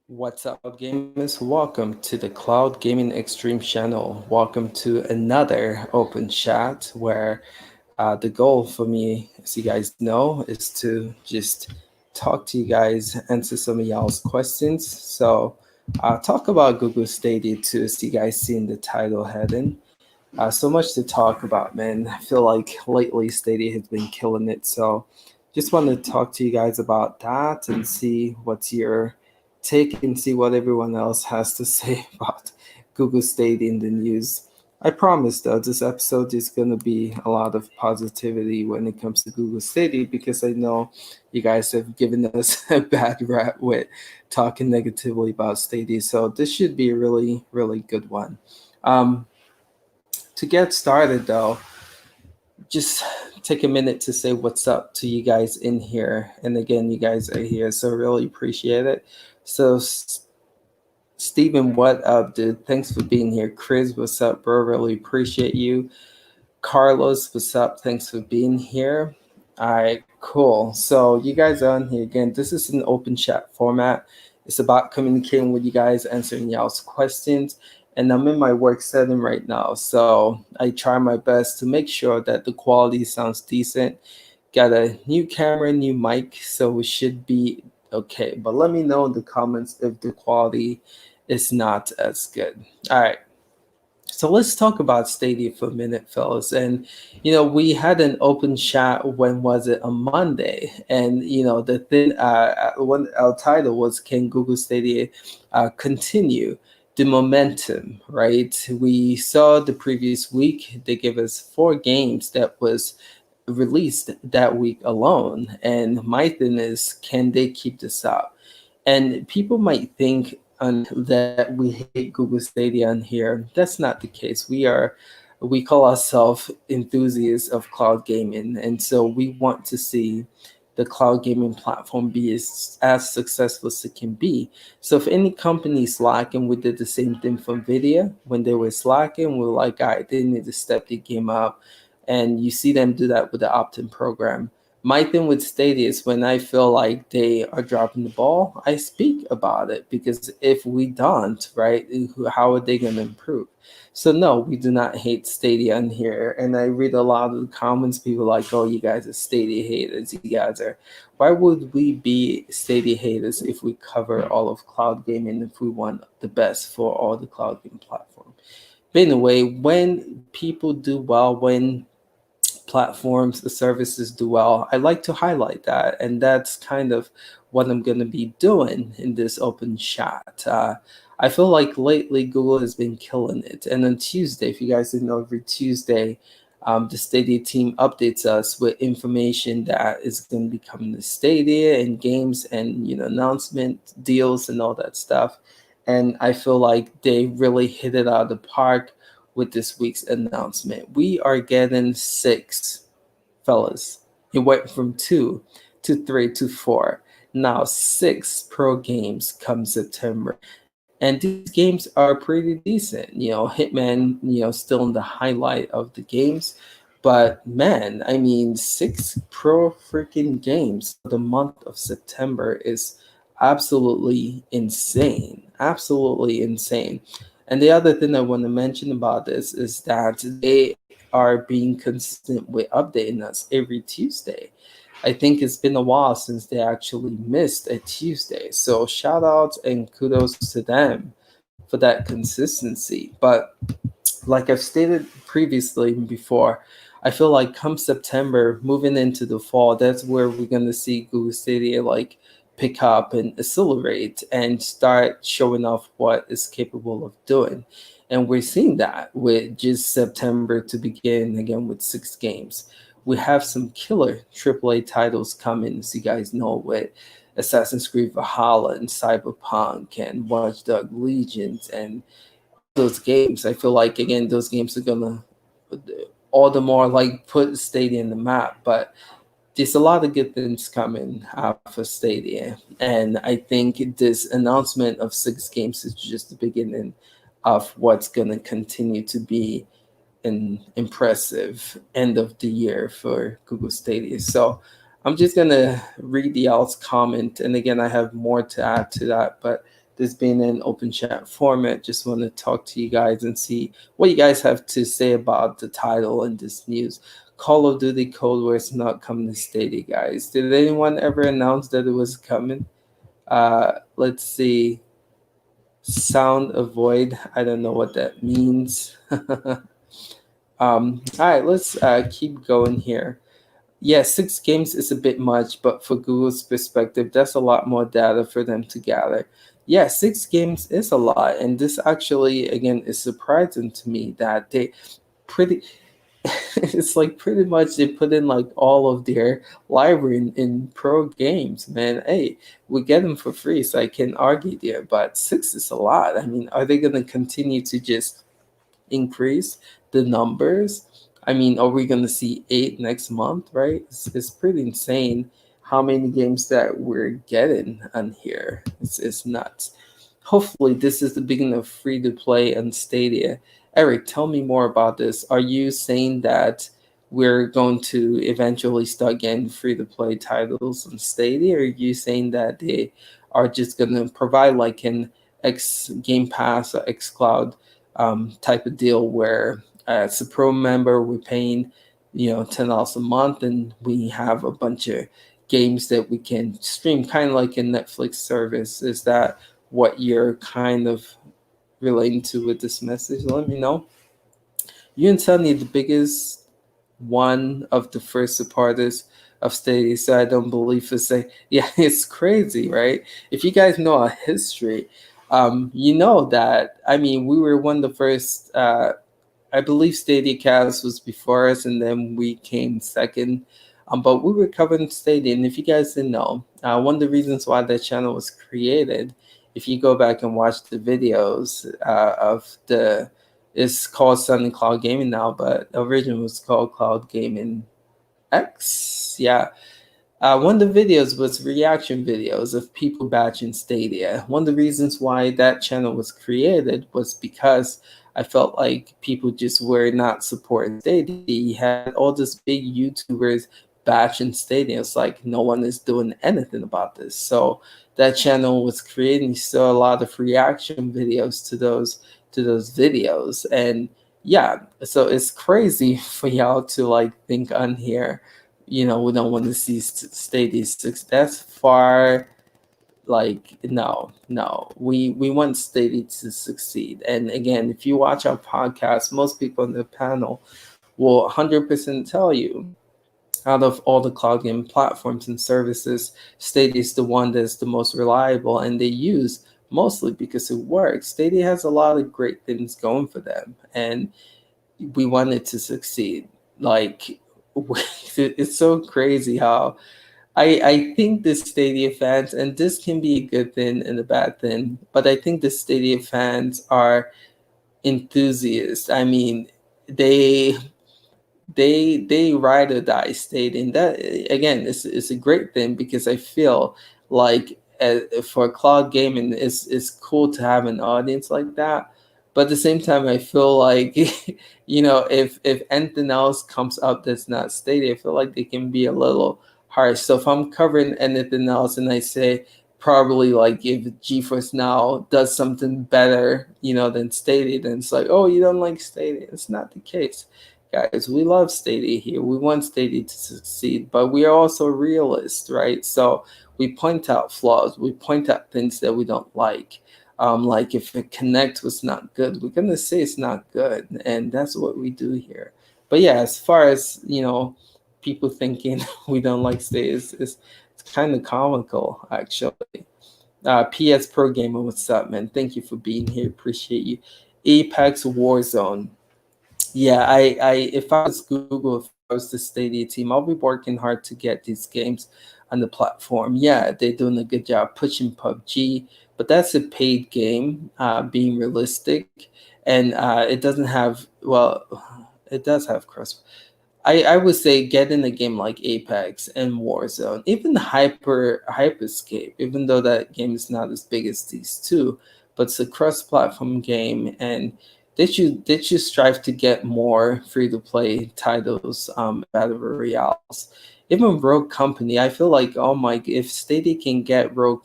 What's up, gamers? Welcome to the Cloud Gaming Extreme channel. Welcome to another open chat where the goal for me, as you guys know, is to just talk to you guys, answer some of y'all's questions. So, talk about Google Stadia too, as you guys see in the title heading. So much to talk about, man. I feel like lately Stadia has been killing it. So just wanted to talk to you guys about that and see what's your take and see what everyone else has to say about Google Stadia in the news. I promise though, this episode is going to be a lot of positivity when it comes to Google Stadia because I know you guys have given us a bad rap with talking negatively about Stadia. So this should be a really, really good one. Um, to get started though, just take a minute to say what's up to you guys in here. And again, you guys are here, so really appreciate it. So, Stephen, what up, dude? Thanks for being here. Chris, what's up, bro? Really appreciate you. Carlos, what's up? Thanks for being here. All right, cool. So, you guys are on here again. This is an open chat format. It's about communicating with you guys, answering y'all's questions. And I'm in my work setting right now. So, I try my best to make sure that the quality sounds decent. Got a new camera, new mic, so we should be okay. But let me know in the comments if the quality is not as good. All right. So let's talk about Stadia for a minute, fellas. And we had an open chat. When was it? On Monday. And the thing, one our title was, "Can Google Stadia continue the momentum?" Right? We saw the previous week they gave us 4 games that was released that week alone. And my thing is, can they keep this up? And people might think that we hate Google Stadia on here. That's not the case. We call ourselves enthusiasts of cloud gaming, and so we want to see the cloud gaming platform be as successful as it can be. So if any company is slacking, we did the same thing for Nvidia. When they were slacking, we were like, all right, they need to step the game up. And you see them do that with the opt-in program. My thing with Stadia is when I feel like they are dropping the ball, I speak about it, because if we don't, right, how are they going to improve? So no, we do not hate Stadia in here. And I read a lot of the comments, people like, "Oh, you guys are Stadia haters. You guys are." Why would we be Stadia haters if we cover all of cloud gaming, if we want the best for all the cloud gaming platform? But anyway, when people do well, when platforms, the services do well, I like to highlight that. And that's kind of what I'm going to be doing in this open chat. I feel like lately Google has been killing it. And on Tuesday, if you guys didn't know, every Tuesday, the Stadia team updates us with information that is going to be coming to Stadia and games and announcement deals and all that stuff. And I feel like they really hit it out of the park with this week's announcement. We are getting 6, fellas. It went from 2 to 3 to 4. Now 6 pro games come September. And these games are pretty decent. Hitman, still in the highlight of the games. But man, I mean, 6 pro freaking games for the month of September is absolutely insane. Absolutely insane. And the other thing I want to mention about this is that they are being consistent with updating us every Tuesday. I think it's been a while since they actually missed a Tuesday. So shout out and kudos to them for that consistency. But like I've stated previously before, I feel like come September, moving into the fall, that's where we're gonna see Google Stadia like pick up and accelerate and start showing off what it's capable of doing. And we're seeing that with just September to begin again with 6 games. We have some killer AAA titles coming, as you guys know, with Assassin's Creed Valhalla and Cyberpunk and Watch Dogs Legions and those games. I feel like again those games are gonna all the more like put Stadia in the map. But there's a lot of good things coming out for Stadia, and I think this announcement of 6 games is just the beginning of what's gonna continue to be an impressive end of the year for Google Stadia. So I'm just gonna read the y'all's comment, and again, I have more to add to that, but this being an open chat format, just want to talk to you guys and see what you guys have to say about the title and this news. Call of Duty Cold War is not coming to Stadia, guys. Did anyone ever announce that it was coming? Let's see. Sound avoid. I don't know what that means. All right, let's keep going here. Yeah, 6 games is a bit much, but for Google's perspective, that's a lot more data for them to gather. Yeah, 6 games is a lot, and this actually, again, is surprising to me that they pretty. It's like pretty much they put in like all of their library in pro games, man. Hey, we get them for free, so I can argue there, but 6 is a lot. I mean, are they gonna continue to just increase the numbers? I mean, are we going to see 8 next month, right? It's pretty insane how many games that we're getting on here. It's nuts. Hopefully, this is the beginning of free to play on Stadia. Eric, tell me more about this. Are you saying that we're going to eventually start getting free to play titles on Stadia, or are you saying that they are just going to provide like an X Game Pass or xCloud type of deal where as a pro member we're paying $10 a month and we have a bunch of games that we can stream, kind of like a Netflix service? Is that what you're kind of relating to with this message? Let me know. You and Sunny, the biggest one of the first supporters of Stadia, so I don't believe to say, yeah, it's crazy, right? If you guys know our history, you know that, I mean, we were one of the first, I believe Stadia Cast was before us, and then we came second. But we were covering Stadia, and if you guys didn't know, one of the reasons why that channel was created, if you go back and watch the videos of the, it's called Sun and Cloud Gaming now, but originally was called Cloud Gaming X. Yeah, one of the videos was reaction videos of people batching Stadia. One of the reasons why that channel was created was because I felt like people just were not supporting Stadia. You had all these big YouTubers batching Stadia. It's like no one is doing anything about this. So that channel was creating still a lot of reaction videos to those videos. And yeah, so it's crazy for y'all to like think on here, we don't want to see Stadia 6. That's far, like, no. We want Stadia to succeed. And again, if you watch our podcast, most people on the panel will 100% tell you, out of all the cloud game platforms and services, Stadia is the one that's the most reliable and they use mostly because it works. Stadia has a lot of great things going for them, and we want it to succeed. Like, it's so crazy how I think the Stadia fans, and this can be a good thing and a bad thing, but I think the Stadia fans are enthusiasts. I mean, they they ride or die state, and that again is a great thing because I feel like for cloud gaming it's cool to have an audience like that, but at the same time I feel like if anything else comes up that's not Stadia, I feel like they can be a little harsh. So if I'm covering anything else and I say probably like if GeForce Now does something better than Stadia, then it's like, oh, you don't like Stadia. It's not the case, guys. We love Stadia here. We want Stadia to succeed, but we are also realists, right? So we point out flaws. We point out things that we don't like. Like if a Connect was not good, we're gonna say it's not good, and that's what we do here. But yeah, as far as people thinking we don't like Stadia, it's kind of comical, actually. PS Pro Gamer, what's up, man? Thank you for being here. Appreciate you. Apex Warzone. Yeah, I if I was Google, if I was the Stadia team, I'll be working hard to get these games on the platform. Yeah, they're doing a good job pushing PUBG, but that's a paid game, being realistic, and it doesn't have, well, it does have cross. I would say getting a game like Apex and Warzone, even Hyperscape, even though that game is not as big as these two, but it's a cross-platform game, and they should strive to get more free-to-play titles, battle royales. Even Rogue Company, I feel like, oh my, if Stadia can get Rogue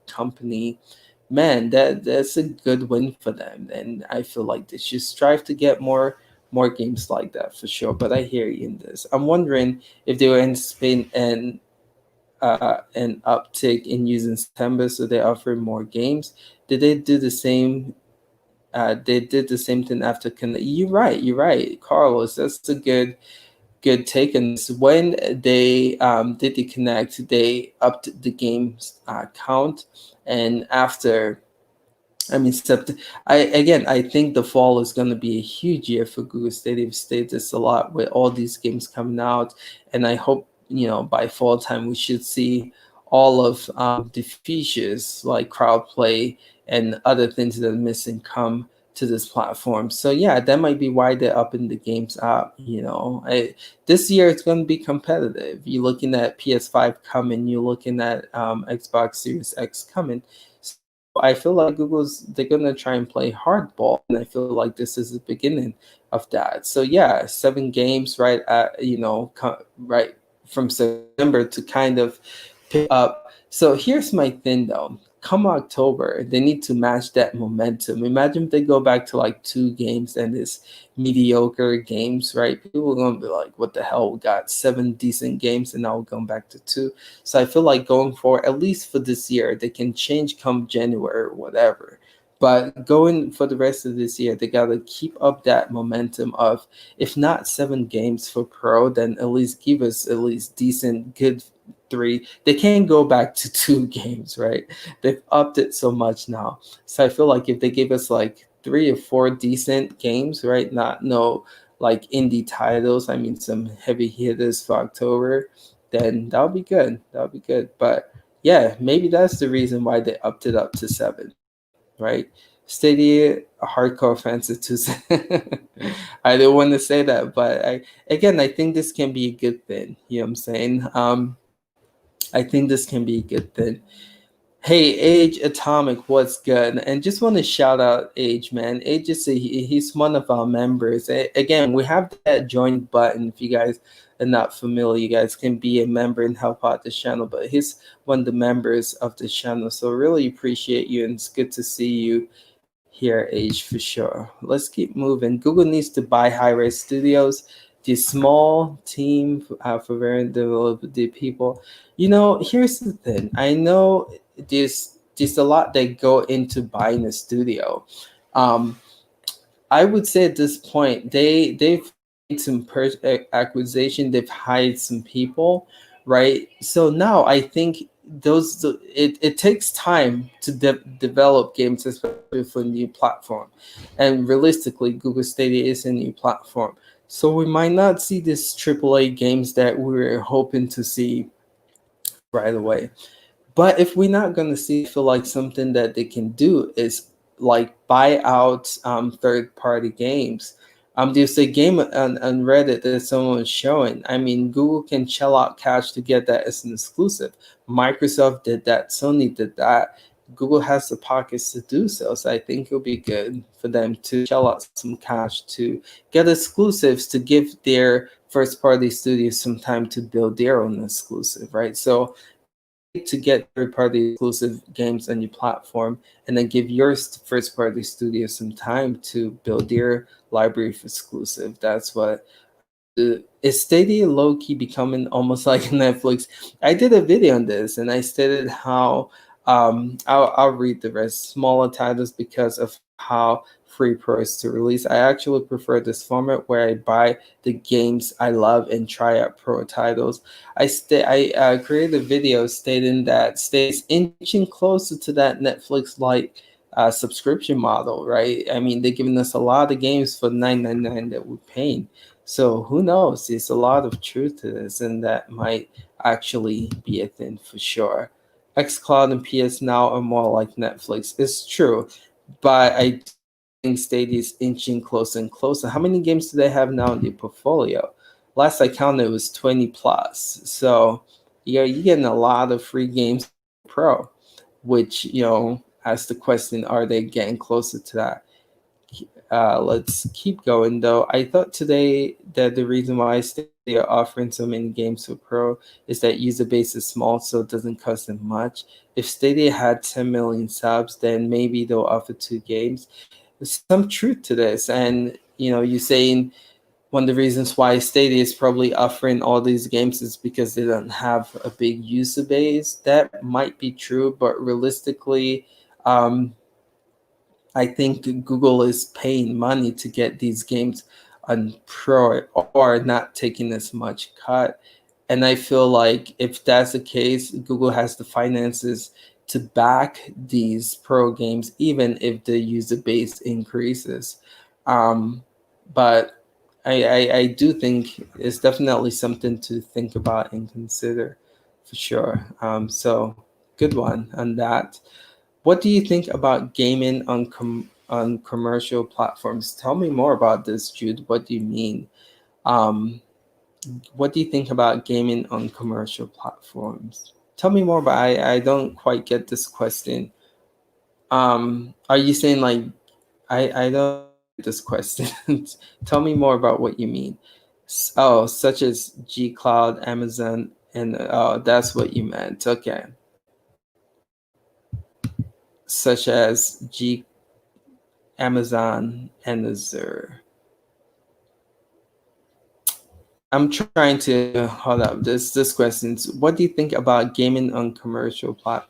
Company man, that's a good win for them, and I feel like they should strive to get more games like that for sure. But I hear you in this. I'm wondering if they were anticipating an uptick in using September, so they offer more games. Did they do the same? They did the same thing after Connect. You're right. You're right, Carlos. That's a good take on this. When they did the Connect, they upped the games count, and after I mean, I think the fall is going to be a huge year for Google Stadia. We've stated this a lot with all these games coming out, and I hope by fall time we should see all of the features like crowd play and other things that are missing come to this platform. So yeah, that might be why they're upping the games up. This year it's going to be competitive. You're looking at PS5 coming. You're looking at Xbox Series X coming. I feel like they're gonna try and play hardball, and I feel like this is the beginning of that. So yeah, 7 games right at right from September to kind of pick up. So here's my thing though. Come October, they need to match that momentum. Imagine if they go back to like 2 games and it's mediocre games, right? People are gonna be like, "What the hell? We got 7 decent games, and now we're going back to 2." So I feel like going forward, at least for this year, they can change come January or whatever. But going for the rest of this year, they gotta keep up that momentum of, if not 7 games for Pro, then at least give us at least decent, good 3. They can't go back to 2 games, right? They've upped it so much now. So I feel like if they give us like 3 or 4 decent games, right? Not no like indie titles. I mean some heavy hitters for October, then that'll be good. That'll be good. But yeah, maybe that's the reason why they upped it up to 7, right? Stadia hardcore fans are too. I don't want to say that, but I think this can be a good thing. You know what I'm saying? I think this can be a good thing. Hey, Age Atomic, what's good? And just want to shout out Age, man. Age he's one of our members. Again, we have that join button. If you guys are not familiar, you guys can be a member and help out the channel. But he's one of the members of the channel, so really appreciate you, and it's good to see you here, Age, for sure. Let's keep moving. Google needs to buy Hi-Res Studios, the small team for very developed people. Here's the thing. I know there's a lot that go into buying a studio. Um, I would say at this point they've made some acquisition. They've hired some people, right? So now I think it takes time to develop games, especially for a new platform. And realistically, Google Stadia is a new platform, so we might not see these AAA games that we were hoping to see right away. But if we're not going to see, I feel like something that they can do is like buy out third party games. There's a game on Reddit that someone was showing. I mean, Google can shell out cash to get that as an exclusive. Microsoft did that. Sony did that. Google has the pockets to do so. So I think it'll be good for them to shell out some cash to get exclusives to give their first party studios some time to build their own exclusive, right? So to get third-party exclusive games on your platform, and then give your first-party studio some time to build their library of exclusive. That's what is Stadia low-key becoming almost like Netflix. I did a video on this, and I stated how I'll read the rest. Smaller titles because of how free Pro is to release. I actually prefer this format where I buy the games I love and try out Pro titles. I created a video stating that stays inching closer to that Netflix like subscription model, right? I mean, they're giving us a lot of games for $9.99 that we're paying. So who knows? There's a lot of truth to this, and that might actually be a thing for sure. xCloud and PS Now are more like Netflix. It's true, but I think Stadia is inching closer and closer. How many games do they have now in their portfolio? Last I counted, it was 20 plus. So you're getting a lot of free games Pro, which asks the question: are they getting closer to that? Let's keep going though. I thought today that the reason why Stadia are offering so many games for Pro is that user base is small, so it doesn't cost them much. If Stadia had 10 million subs, then maybe they'll offer 2 games. There's some truth to this, and you're saying one of the reasons why Stadia is probably offering all these games is because they don't have a big user base. That might be true, but realistically, um, I think Google is paying money to get these games on Pro or not taking as much cut. And I feel like if that's the case, Google has the finances to back these Pro games, even if the user base increases. Um, but I do think it's definitely something to think about and consider for sure. So good one on that. What do you think about gaming on commercial platforms? Tell me more about this, Jude. What do you mean? Um, what do you think about gaming on commercial platforms? Tell me more about. I don't quite get this question. Are you saying like I don't get this question? Tell me more about what you mean. Oh, such as GCloud, Amazon, and oh, that's what you meant. Okay, such as G Amazon and Azure. I'm trying to hold up this questions. What do you think about gaming on commercial plat?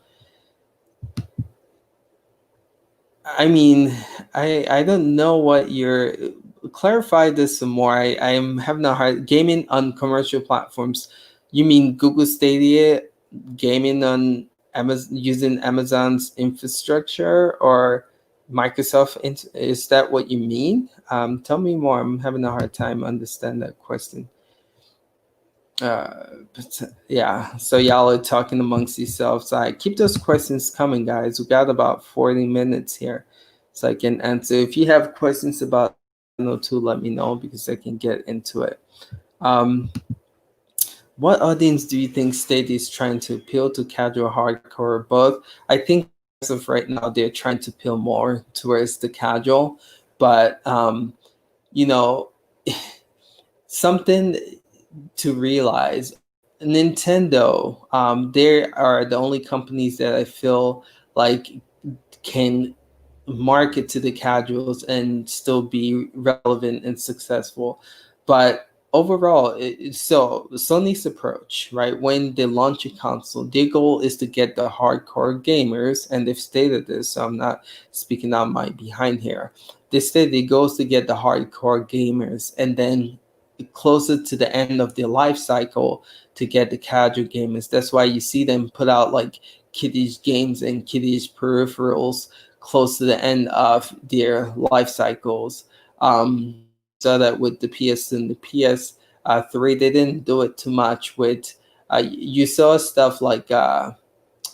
I mean, I don't know what you're clarify this some more. I'm having a hard gaming on commercial platforms. You mean Google Stadia gaming on Amazon using Amazon's infrastructure or Microsoft? Is that what you mean? Tell me more. I'm having a hard time understand that question. But yeah, so y'all are talking amongst yourselves. Keep those questions coming, guys. We got about 40 minutes here, so I can answer. If you have questions about channel too, let me know because I can get into it. Um, what audience do you think Stadia is trying to appeal to? Casual, hardcore, or both? I think as of right now, they're trying to appeal more towards the casual, but you know, something to realize Nintendo, they are the only companies that I feel like can market to the casuals and still be relevant and successful. But overall, so Sony's approach, right? When they launch a console, their goal is to get the hardcore gamers, and they've stated this, so I'm not speaking out my behind here. They said their goal is to get the hardcore gamers, and then closer to the end of their life cycle to get the casual gamers. That's why you see them put out like kiddies games and kiddies peripherals close to the end of their life cycles. You saw that with the PS and the PS3. They didn't do it too much with. You saw stuff like the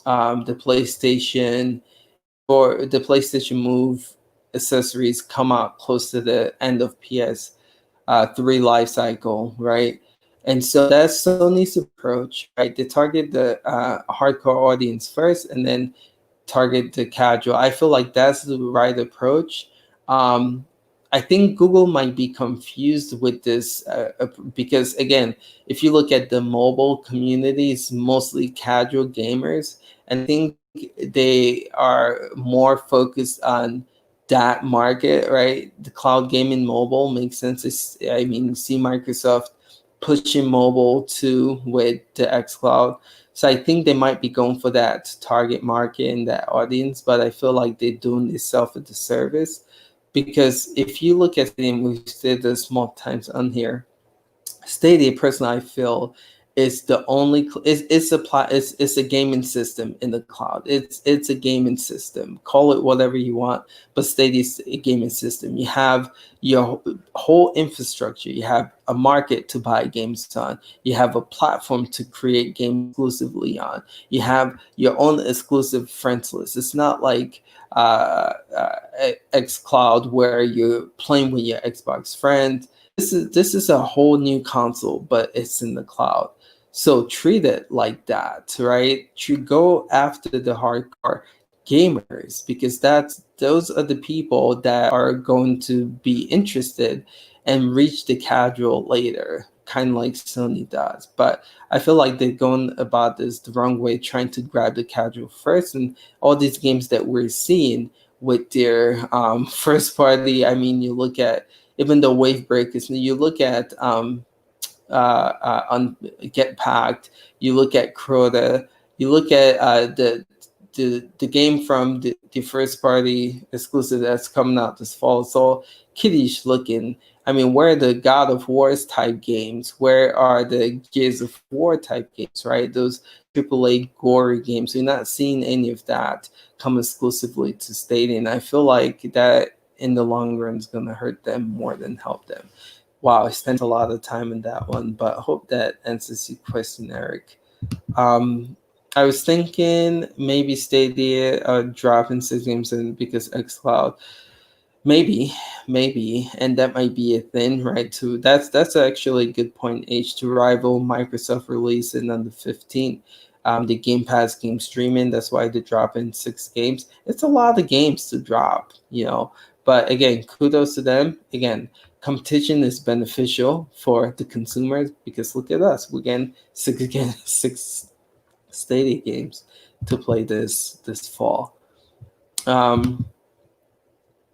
PlayStation or the PlayStation Move accessories come out close to the end of PS3 life cycle, right? And so that's Sony's approach, right? They target the hardcore audience first, and then target the casual. I feel like that's the right approach. Um, I think Google might be confused with this because, again, if you look at the mobile community, it's mostly casual gamers, and I think they are more focused on that market, right? The cloud gaming mobile makes sense. I mean, you see Microsoft pushing mobile too with the xCloud. So I think they might be going for that target market and that audience, but I feel like they're doing themselves a disservice because if you look at them, we've said this multiple times on here, Stadia, personally, I feel is the only it's a gaming system in the cloud. It's a gaming system. Call it whatever you want, but Stadia is a gaming system. You have your whole infrastructure. You have a market to buy games on. You have a platform to create games exclusively on. You have your own exclusive friends list. It's not like xCloud where you're playing with your Xbox friends. This is a whole new console, but it's in the cloud. So treat it like that, right? To go after the hardcore, gamers, because those are the people that are going to be interested and reach the casual later, kind of like Sony does. But I feel like they're going about this the wrong way, trying to grab the casual first. And all these games that we're seeing with their first party, I mean, you look at even the Wave Breakers, and you look at on Get Packed, you look at Crota, you look at the game from the first party exclusive that's coming out this fall. It's all kiddish looking. I mean, where are the God of Wars type games? Where are the Gears of War type games, right? Those AAA gory games. We're not seeing any of that come exclusively to Stadia. And I feel like that in the long run is going to hurt them more than help them. Wow, I spent a lot of time in that one, but I hope that answers your question, Eric. I was thinking maybe Stadia dropping 6 games in because xCloud. Maybe, and that might be a thing, right? Too. That's actually a good point. H to rival Microsoft releasing on the 15th. The Game Pass game streaming. That's why they drop in 6 games. It's a lot of games to drop, But again, kudos to them. Again, competition is beneficial for the consumers because look at us. We're getting six Stadia games to play this fall.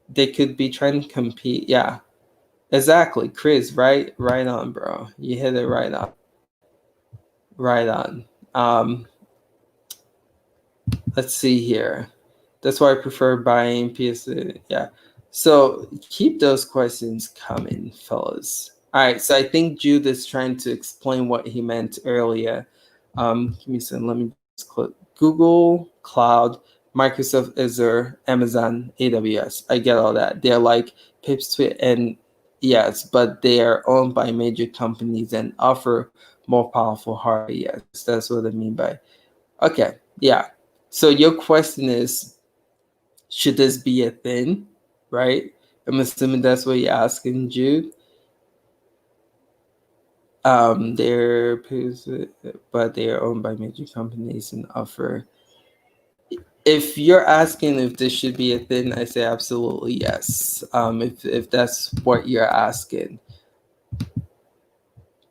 They could be trying to compete. Yeah, exactly. Chris, right on, bro. You hit it right on. Right on. Let's see here. That's why I prefer buying PS. Yeah. So keep those questions coming, fellas. All right. So I think Jude is trying to explain what he meant earlier. Give me some. Let me just click Google Cloud, Microsoft Azure, Amazon, AWS. I get all that. They're like Pipsqueak, and yes, but they are owned by major companies and offer more powerful hardware. Yes, that's what I mean by. Okay. Yeah. So your question is, should this be a thing, right? I'm assuming that's what you're asking, Jude. They're but they are owned by major companies and offer. If you're asking if this should be a thing, I say absolutely yes. If that's what you're asking,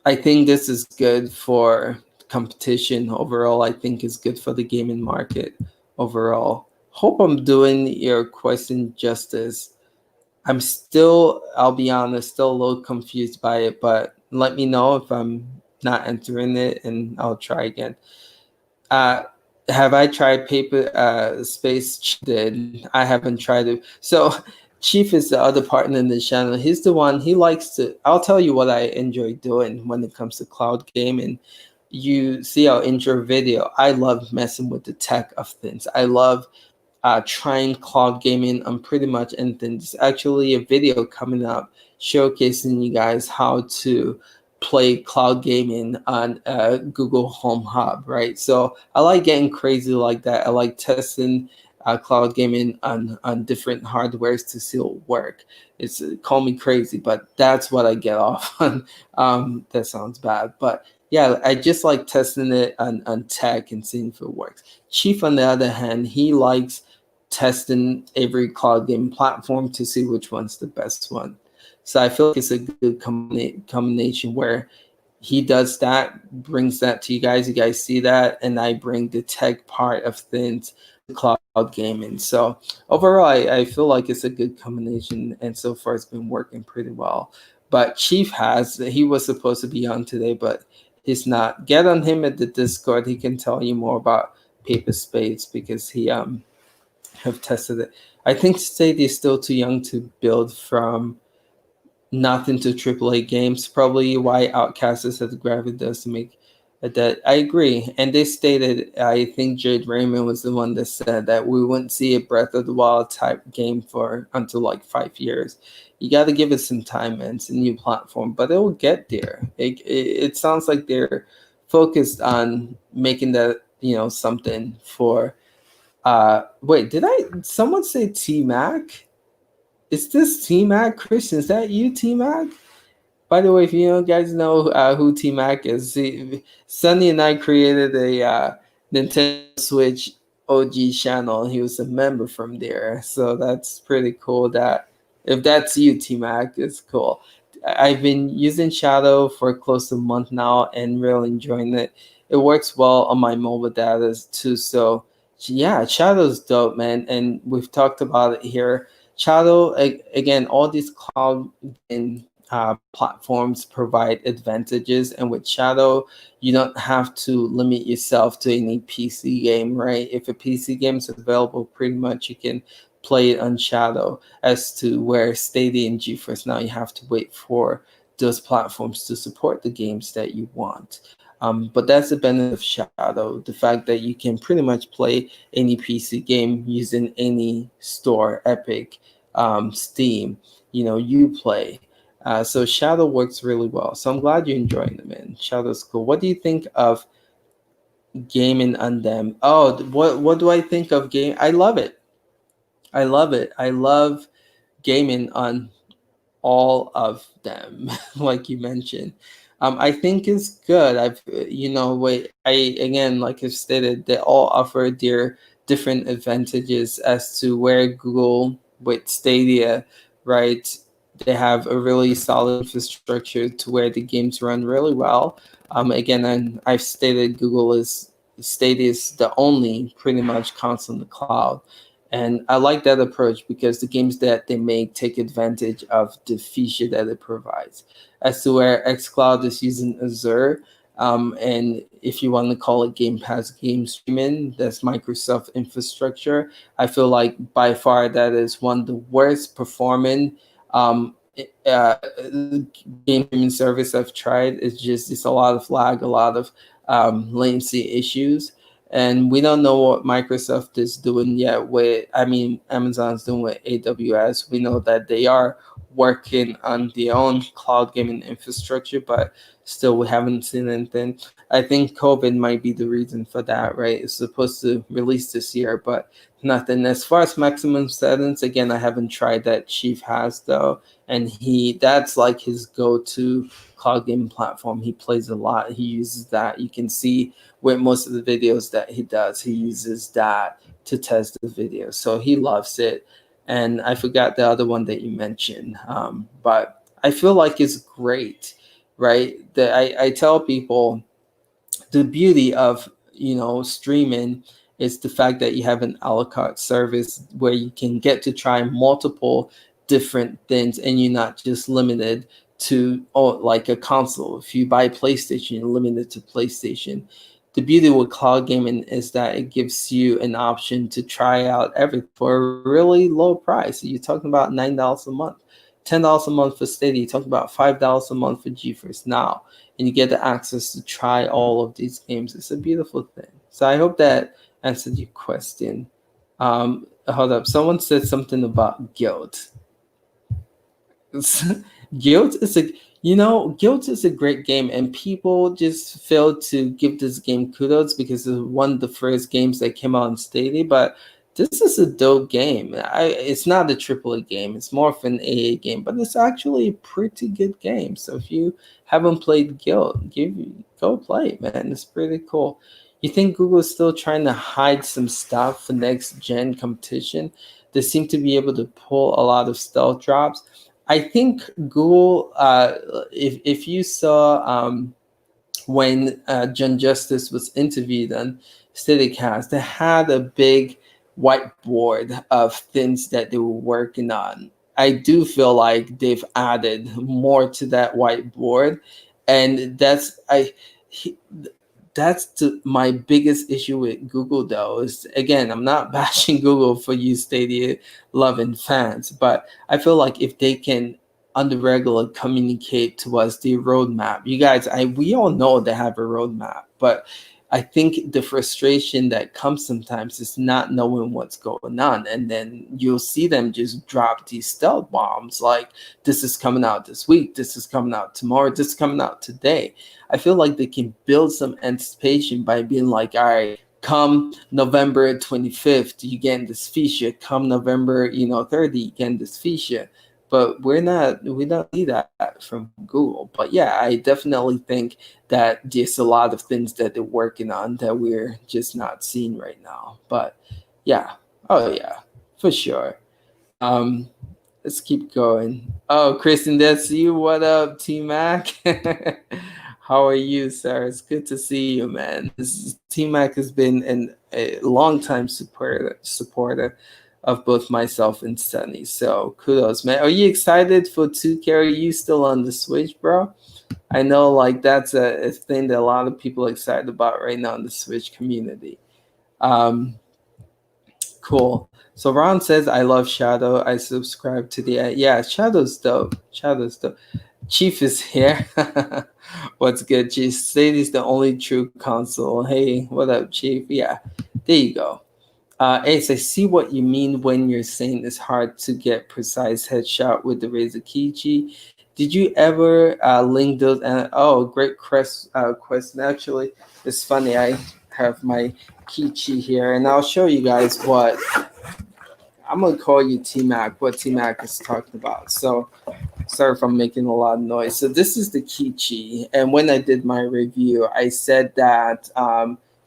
I think this is good for competition overall. I think it's good for the gaming market overall. Hope I'm doing your question justice. I'll be honest, still a little confused by it, but let me know if I'm not entering it and I'll try again. Have I tried paper space? Did I haven't tried it. So Chief is the other partner in the channel. He's the one, he likes to, I'll tell you what I enjoy doing when it comes to cloud gaming. You see our intro video. I love messing with the tech of things. I love trying cloud gaming on pretty much anything. There's actually a video coming up showcasing you guys how to play cloud gaming on Google Home Hub, right? So I like getting crazy like that. I like testing cloud gaming on different hardwares to see it work. It's call me crazy, but that's what I get off on. That sounds bad, but yeah, I just like testing it on tech and seeing if it works. Chief, on the other hand, he likes testing every cloud game platform to see which one's the best one. So I feel like it's a good combination where he does that, brings that to you guys. You guys see that, and I bring the tech part of things to cloud gaming. So overall, I feel like it's a good combination, and so far it's been working pretty well. But Chief he was supposed to be on today, but he's not. Get on him at the Discord. He can tell you more about Paper Spades because he have tested it. I think Stadia is still too young to build from nothing to AAA games. Probably why Outcast is as Gravity does to make that. I agree. And they stated, I think Jade Raymond was the one that said that we wouldn't see a Breath of the Wild type game for until like 5 years. You got to give it some time, and it's a new platform, but it will get there. It sounds like they're focused on making that something for. Wait, did someone say T-Mac? Is this T-Mac, Christian? Is that you, T-Mac? By the way, if you guys know who T-Mac is, Sunny and I created a Nintendo Switch OG channel. He was a member from there, so that's pretty cool. That if that's you, T Mac, it's cool. I've been using Shadow for close to a month now and really enjoying it. It works well on my mobile data too. So yeah, Shadow's dope, man. And we've talked about it here. Shadow, again, all these cloud and platforms provide advantages, and with Shadow, you don't have to limit yourself to any PC game, right? If a PC game is available, pretty much you can play it on Shadow. As to where Stadia and GeForce Now, you have to wait for those platforms to support the games that you want. But that's the benefit of Shadow, the fact that you can pretty much play any PC game using any store, Epic, Steam, Uplay. So Shadow works really well. So I'm glad you're enjoying them, man. Shadow's cool. What do you think of gaming on them? Oh, what do I think of game? I love it. I love it. I love gaming on all of them, like you mentioned. I think it's good. Wait, again, like I've stated, they all offer their different advantages as to where Google with Stadia, right? They have a really solid infrastructure to where the games run really well. Again, and I've stated Stadia is the only pretty much console in the cloud. And I like that approach because the games that they make take advantage of the feature that it provides. As to where xCloud is using Azure, and if you want to call it Game Pass game streaming, that's Microsoft infrastructure. I feel like by far that is one of the worst performing uh, game streaming service I've tried. It's a lot of lag, a lot of latency issues, and we don't know what Microsoft is doing yet with, I mean, Amazon's doing with AWS. We know that they are working on their own cloud gaming infrastructure, but still we haven't seen anything. I think COVID might be the reason for that, right? It's supposed to release this year, but nothing. As far as maximum settings, again, I haven't tried that. Chief has though, and that's like his go-to cloud gaming platform. He plays a lot. He uses that. You can see with most of the videos that he does, he uses that to test the video. So he loves it. And I forgot the other one that you mentioned, but I feel like it's great, right? That I tell people the beauty of streaming is the fact that you have an a la carte service where you can get to try multiple different things and you're not just limited to like a console. If you buy PlayStation, you're limited to PlayStation. The beauty with cloud gaming is that it gives you an option to try out everything for a really low price. You're talking about $9 a month, $10 a month for Stadia. You're talking about $5 a month for GeForce Now, and you get the access to try all of these games. It's a beautiful thing. So I hope that answered your question. Hold up. Someone said something about guilt. Guilt is Guilt is a great game, and people just fail to give this game kudos because it's one of the first games that came out on Stadia. But this is a dope game. It's not a AAA game; it's more of an AA game, but it's actually a pretty good game. So if you haven't played Guilt, go play it, man. It's pretty cool. You think Google is still trying to hide some stuff for next gen competition? They seem to be able to pull a lot of stealth drops. I think Google, if you saw when John Justice was interviewed on Steadicast, they had a big whiteboard of things that they were working on. I do feel like they've added more to that whiteboard, and that's my biggest issue with Google, though. Is again, I'm not bashing Google for you Stadia loving fans, but I feel like if they can on the regular communicate to us the roadmap, you guys, we all know they have a roadmap, but I think the frustration that comes sometimes is not knowing what's going on, and then you'll see them just drop these stealth bombs like this is coming out this week, this is coming out tomorrow, this is coming out today. I feel like they can build some anticipation by being like, all right, come November 25th, you get this feature. Come November, 30, you get this feature. but we don't see that from Google. But yeah, I definitely think that there's a lot of things that they're working on that we're just not seeing right now. But yeah, oh yeah, for sure. Um, let's keep going. Oh, Kristen, that's you. What up, T Mac? How are you, sir? It's good to see you, man. T Mac has been a long time supporter of both myself and Sunny. So kudos, man. Are you excited for 2K? Are you still on the Switch, bro? I know, like, that's a thing that a lot of people are excited about right now in the Switch community. Um, Cool. So Ron says, I love Shadow. I subscribe to the. Yeah, Shadow's dope. Shadow's dope. Chief is here. What's good, Chief? Stadia's the only true console. Hey, what up, Chief? Yeah, there you go. Ace, I see what you mean when you're saying it's hard to get precise headshot with the Razer Kichi. Did you ever link those? Oh, great question. Actually, it's funny. I have my Kichi here, and I'll show you guys what I'm gonna call you T Mac. What T Mac is talking about. So sorry if I'm making a lot of noise. So this is the Kichi, and when I did my review, I said that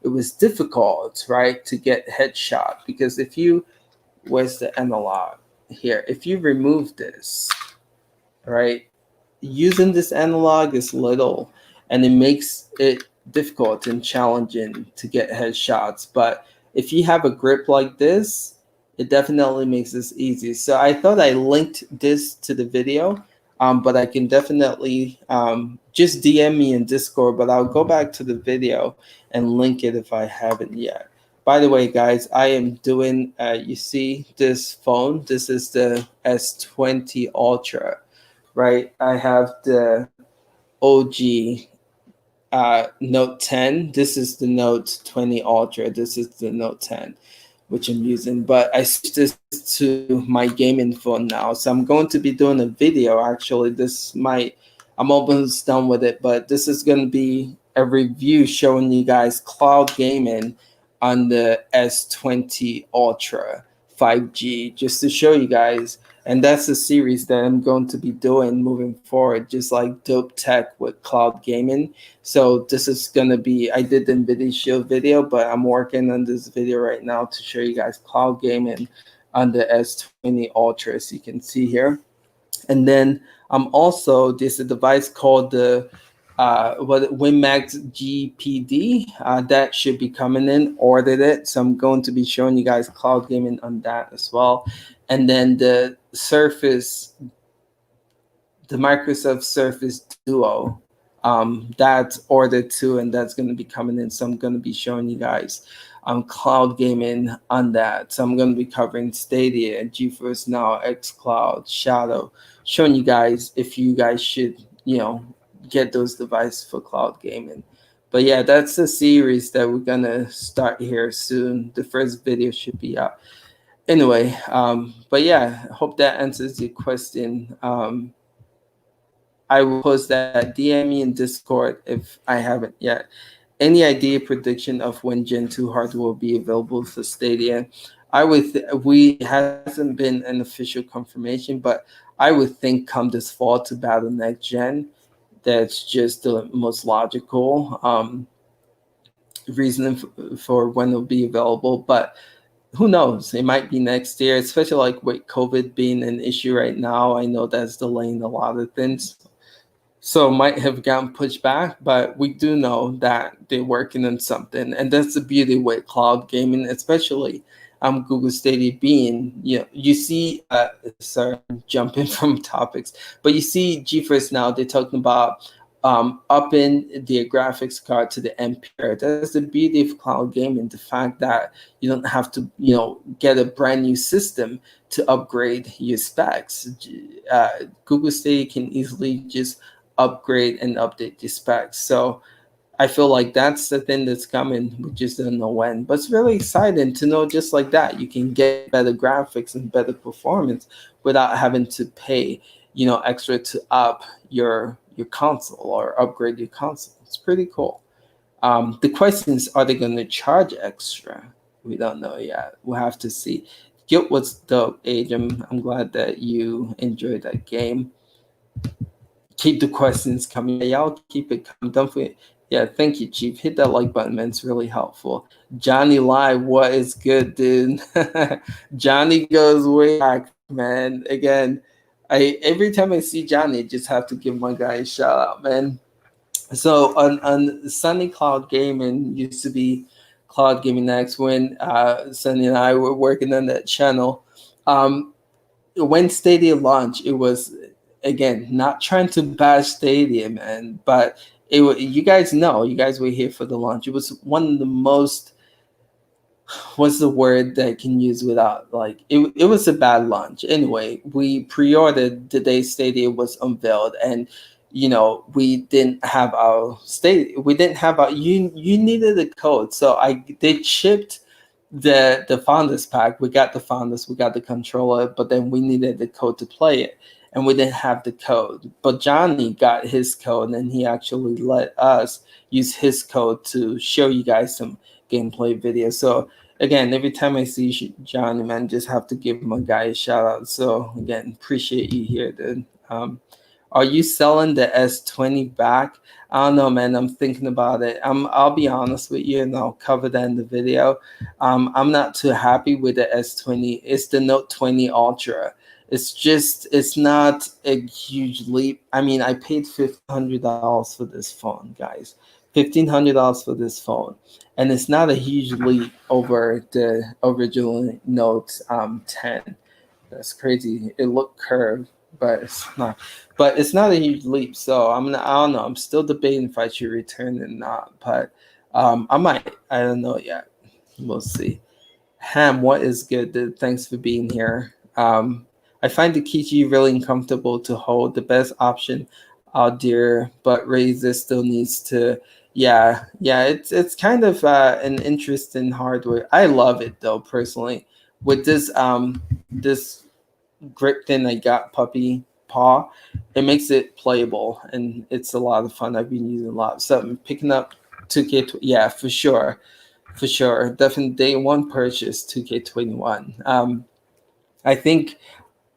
it was difficult, right, to get headshot because if you where's the analog here? If you remove this, right, using this analog is little, and it makes it difficult and challenging to get headshots. But if you have a grip like this, it definitely makes this easy. So I thought I linked this to the video, but I can definitely just DM me in Discord. But I'll go back to the video and link it if I haven't yet. By the way, guys, I am doing. You see this phone? This is the S20 Ultra, right? I have the OG Note 10. This is the Note 20 Ultra. This is the Note 10, which I'm using. But I switched this to my gaming phone now. So I'm going to be doing a video. Actually, I'm almost done with it, but this is going to be a review showing you guys cloud gaming on the S20 Ultra 5G, just to show you guys. And that's a series that I'm going to be doing moving forward, just like dope tech with cloud gaming. So this is gonna be, I did the NVIDIA Shield video, but I'm working on this video right now to show you guys cloud gaming on the S20 Ultra, as you can see here. And then there's a device called the WinMax GPD that should be coming in. Ordered it, so I'm going to be showing you guys cloud gaming on that as well. And then the Microsoft Surface Duo, that's ordered too, and that's going to be coming in. So I'm going to be showing you guys cloud gaming on that. So I'm going to be covering Stadia, GeForce NOW, xCloud, Shadow, showing you guys if you guys should, get those devices for cloud gaming. But yeah, that's a series that we're going to start here soon. The first video should be out. Anyway, but yeah, hope that answers your question. I will post that. DM me in Discord if I haven't yet. Any idea prediction of when Gen 2 hardware will be available for Stadia? We hasn't been an official confirmation, but I would think come this fall to battle next gen. That's just the most logical reason for when it'll be available. But who knows? It might be next year, especially like with COVID being an issue right now. I know that's delaying a lot of things. So might have gotten pushed back, but we do know that they're working on something, and that's the beauty with cloud gaming, especially Google Stadia being, you see, sorry, I'm jumping from topics, but you see GeForce Now, they're talking about upping their graphics card to the Ampere. That's the beauty of cloud gaming, the fact that you don't have to, get a brand new system to upgrade your specs. Google Stadia can easily just upgrade and update the specs. So I feel like that's the thing that's coming. We just don't know when. But it's really exciting to know just like that. You can get better graphics and better performance without having to pay, extra to up your console or upgrade your console. It's pretty cool. The question is, are they going to charge extra? We don't know yet. We'll have to see. Guild was dope, Age. I'm glad that you enjoyed that game. Keep the questions coming. Yeah, y'all keep it coming. Don't forget. Yeah, thank you, Chief. Hit that like button, man. It's really helpful. Johnny Live, what is good, dude? Johnny goes way back, man. Again, I every time I see Johnny, I just have to give my guy a shout out, man. So on Sunny Cloud Gaming used to be Cloud Gaming Next when Sunny and I were working on that channel. Um, when Stadia launched, it was again not trying to bash Stadia, man, but you guys know, you guys were here for the launch. It was one of the most, what's the word that I can use without like it was a bad launch. Anyway, we pre-ordered the day Stadia was unveiled, and we didn't have our state we didn't have our you needed a code. So they shipped the founders pack. We got the founders, we got the controller, but then we needed the code to play it, and we didn't have the code. But Johnny got his code, and he actually let us use his code to show you guys some gameplay video. So again, every time I see Johnny, man, just have to give my guy a shout out. So again, appreciate you here, dude. Are you selling the S20 back? I don't know, man. I'm thinking about it. I'll be honest with you, and I'll cover that in the video. I'm not too happy with the S20. It's the Note 20 Ultra. It's not a huge leap. I mean, I paid $1,500 for this phone, guys. $1,500 for this phone, and it's not a huge leap over the original Note 10. That's crazy. It looked curved, but it's not. But it's not a huge leap. So I don't know. I'm still debating if I should return it or not. But I might. I don't know yet. We'll see. Ham, what is good, dude? Thanks for being here. I find the Kichi really uncomfortable to hold. The best option out there, but Razer still needs to. Yeah. It's kind of an interesting hardware. I love it though, personally. With this grip thing I got, puppy paw, it makes it playable, and it's a lot of fun. I've been using a lot. So I'm picking up 2K. Yeah, for sure. For sure. Definitely day one purchase 2K21. I think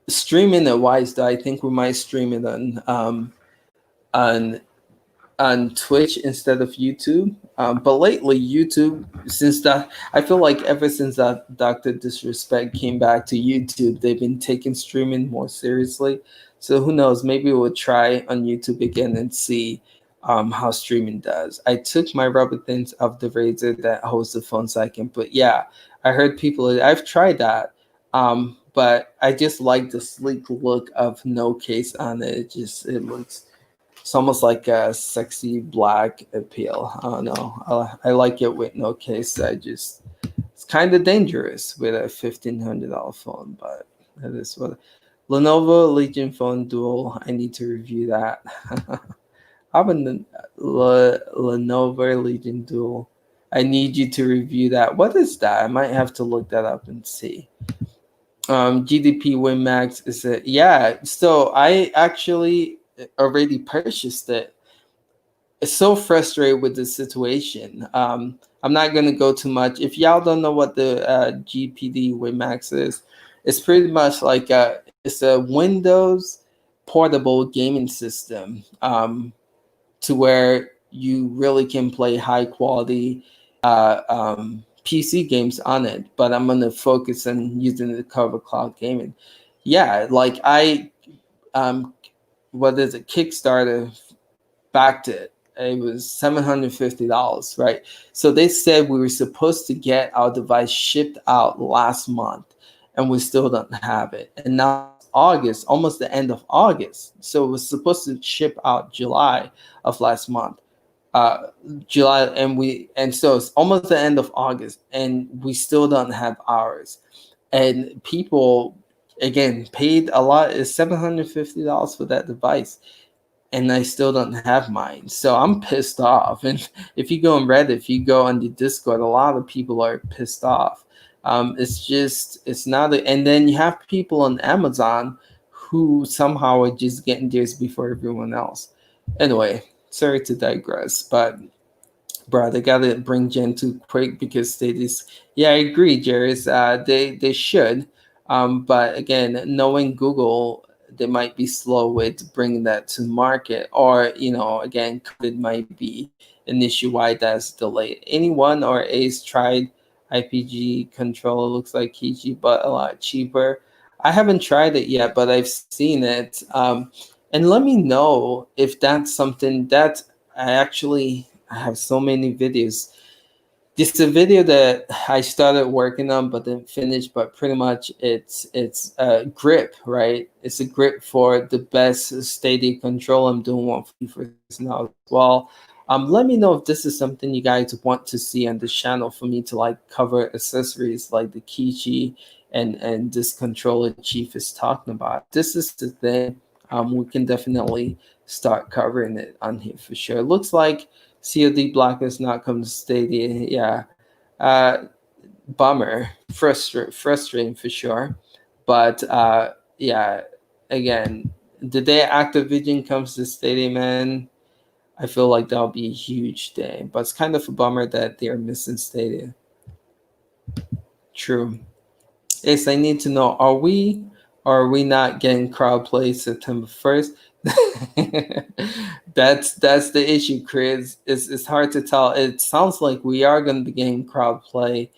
streaming it wise though, I think we might stream it on on Twitch instead of YouTube. But lately, YouTube, since that, I feel like ever since that Dr. Disrespect came back to YouTube, they've been taking streaming more seriously. So who knows? Maybe we'll try on YouTube again and see how streaming does. I took my rubber things off the razor that holds the phone so I can put. Yeah, I heard people. I've tried that. But I just like the sleek look of no case on it. It looks, it's almost like a sexy black appeal. I don't know. I like it with no case. It's kind of dangerous with a $1,500 phone, but that is what. Lenovo Legion Phone Dual. I need to review that. How about the Lenovo Legion Dual? I need you to review that. What is that? I might have to look that up and see. GDP WinMax is it? Yeah. So I actually already purchased it. It's so frustrated with the situation. I'm not gonna go too much. If y'all don't know what the GPD WinMax is, it's pretty much like it's a Windows portable gaming system, to where you really can play high quality PC games on it. But I'm gonna focus on using the cover cloud gaming. Yeah, like um, what is it? Kickstarter backed it. It was $750, right? So they said we were supposed to get our device shipped out last month, and we still don't have it. And now it's August, almost the end of August. So it was supposed to ship out July of last month. Uh, July, and so it's almost the end of August, and we still don't have ours. And people again paid a lot. It's $750 for that device, and I still don't have mine. So I'm pissed off. And if you go on Reddit, if you go on the Discord, a lot of people are pissed off. It's not. And then you have people on Amazon who somehow are just getting theirs before everyone else. Anyway, sorry to digress, but bro, they gotta bring Gen 2 quick because they just. Yeah, I agree, Jairus. They should. But again, knowing Google, they might be slow with bringing that to market, or again, COVID might be an issue why that's delayed. Anyone or Ace tried IPG controller? Looks like Kiji, but a lot cheaper. I haven't tried it yet, but I've seen it. And let me know if that's something that I have so many videos. This is a video that I started working on but didn't finish, but pretty much it's a grip, right? It's a grip for the best Stadia control. I'm doing one for you for now as well. Let me know if this is something you guys want to see on the channel for me to like cover accessories like the Kichi and this controller Chief is talking about. This is the thing. We can definitely start covering it on here for sure. It looks like COD Black is not coming to Stadia. Yeah. Uh, Bummer. Frustrating for sure. But yeah, again, the day Activision comes to Stadia, man, I feel like that'll be a huge day. But it's kind of a bummer that they're missing Stadia. True. Ace, I need to know, are we not getting crowd play September 1st? That's the issue, Chris. It's hard to tell. It sounds like we are going to be getting crowd play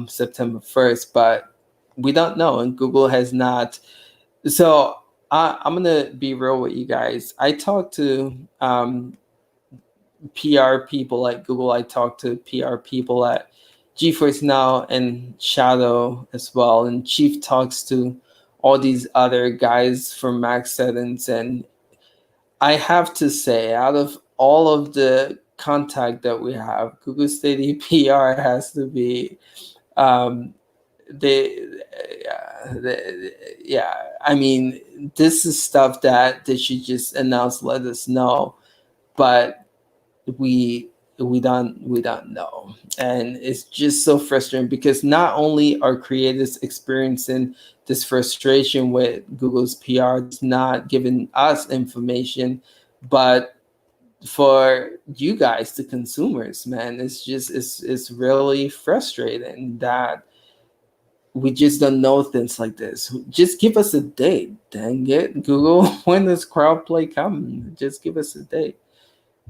September 1st, but we don't know, and Google has not. So I'm going to be real with you guys. I talked to PR people at Google. I talked to PR people at GeForce Now and Shadow as well. And Chief talks to all these other guys from Max Settings. And I have to say, out of all of the contact that we have, Google Stadia PR has to be they, yeah. I mean, this is stuff that they should just announce, let us know. But we don't know, and it's just so frustrating because not only are creators experiencing this frustration with Google's PR it's not giving us information, but for you guys, the consumers, man, it's really frustrating that we just don't know things like this. Just give us a date, dang it, Google. When does crowdplay come? Just give us a date.